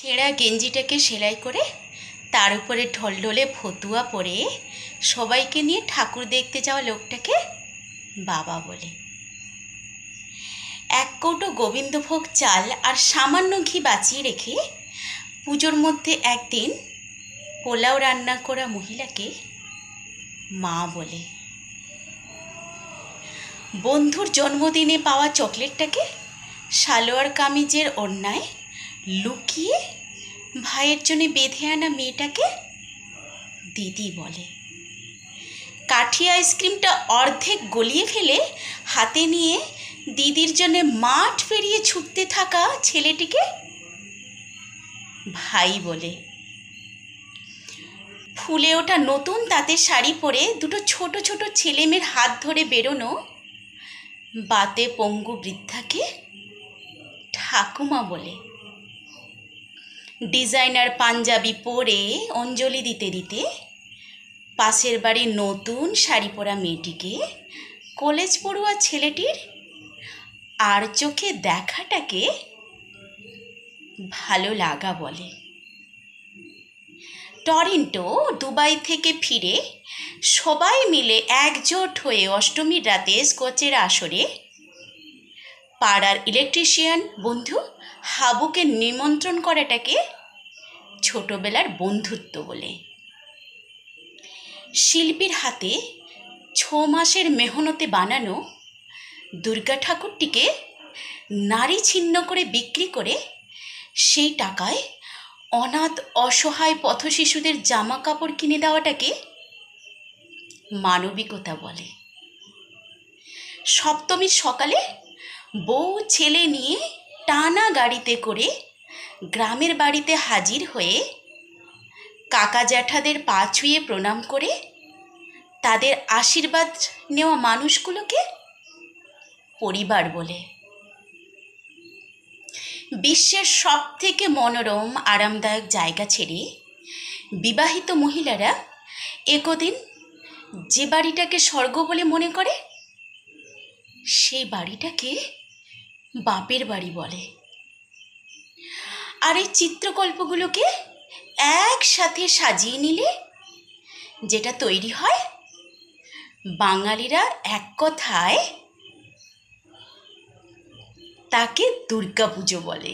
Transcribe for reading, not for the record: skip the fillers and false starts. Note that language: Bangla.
ছেঁড়া গেঞ্জিটাকে সেলাই করে তার উপরে ঢলঢলে ফতুয়া পরে সবাইকে নিয়ে ঠাকুর দেখতে যাওয়া লোকটাকে বাবা বলে। এক কৌটো গোবিন্দভোগ চাল আর সামান্য ঘি বাঁচিয়ে রেখে পুজোর মধ্যে একদিন পোলাও রান্না করা মহিলাকে মা বলে। বন্ধুর জন্মদিনে পাওয়া চকলেটটাকে সালোয়ার কামিজের ওড়নায় লুকিয়ে ভাইয়ের জন্য বেঁধে আনা মেয়েটাকে দিদি বলে। কাঠি আইসক্রিমটা অর্ধেক গলিয়ে ফেলে হাতে নিয়ে দিদির জন্য মাঠ পেরিয়ে ছুটতে থাকা ছেলেটিকে ভাই বলে। ফুলে ওঠা নতুন তাঁতের শাড়ি পরে দুটো ছোট ছোট ছেলেমেয়ের হাত ধরে বেরোনো বাতে পঙ্গু বৃদ্ধাকে ঠাকুমা বলে। ডিজাইনার পাঞ্জাবি পরে অঞ্জলি দিতে দিতে পাশের বাড়ির নতুন শাড়ি পরা মেয়েটিকে কলেজ পড়ুয়া ছেলেটির আর চোখে দেখাটাকে ভালো লাগা বলে। টরন্টো দুবাই থেকে ফিরে সবাই মিলে একজোট হয়ে অষ্টমীর রাতে স্কচের আসরে পাড়ার ইলেকট্রিশিয়ান বন্ধু হাবুকে নিমন্ত্রণ করাটাকে ছোটবেলার বন্ধুত্ব বলে। শিল্পীর হাতে 6 মাসের মেহনতে বানানো দুর্গা ঠাকুরটিকে নারী ছিন্ন করে বিক্রি করে সেই টাকায় অনাথ অসহায় পথশিশুদের জামা কাপড় কিনে দেওয়াটাকে মানবিকতা বলে। সপ্তমীর সকালে বউ ছেলে নিয়ে টানা গাড়িতে করে গ্রামের বাড়িতে হাজির হয়ে কাকা জ্যাঠাদের পা ছুঁয়ে প্রণাম করে তাদের আশীর্বাদ নেওয়া মানুষগুলোকে পরিবার বলে। বিশ্বের সবথেকে মনোরম আরামদায়ক জায়গা ছেড়ে বিবাহিত মহিলারা একদিন যে বাড়িটাকে স্বর্গ বলে মনে করে সেই বাড়িটাকে বাপের বাড়ি বলে। আর এই চিত্রকল্পগুলোকে একসাথে সাজিয়ে নিলে যেটা তৈরি হয় বাঙালিরা এক কথায় তাকে দুর্গাপুজো বলে।